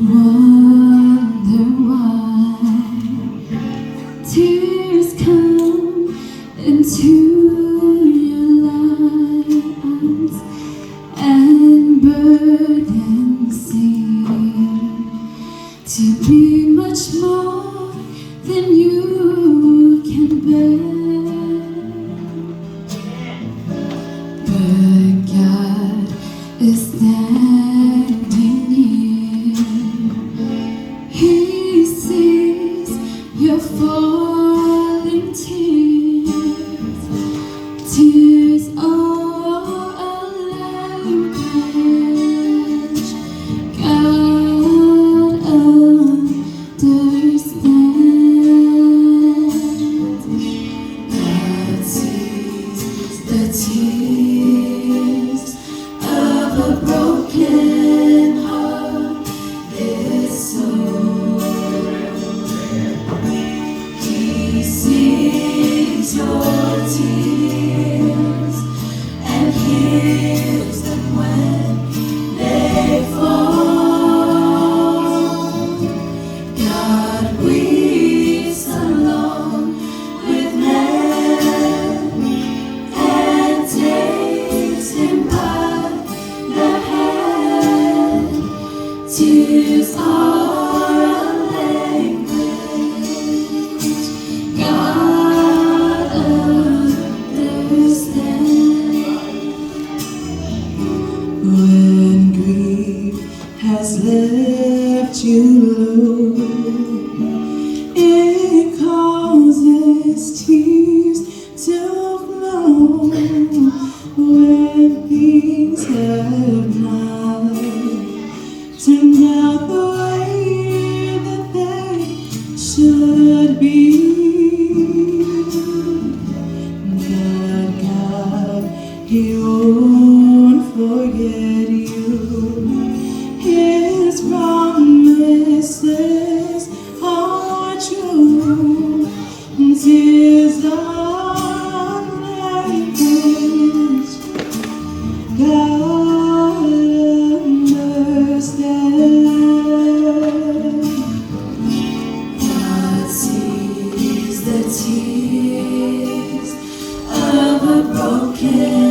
wonder why tears come into your lives and burdens seem to be much more than you can bear. But God is standing near. He sees your falling tears. Tears are a language God understands. God sees the tears of a broken heart. It's so He sees your tears and hears them when they fall. God weeps along with men and takes him by the hand. Tears are a language God understands. When grief has left you low, it causes tears to flow. When things have not turned out the way that they should be, but God, He won't forget you. His promises are true. Tears are language God understands. God sees the tears of a broken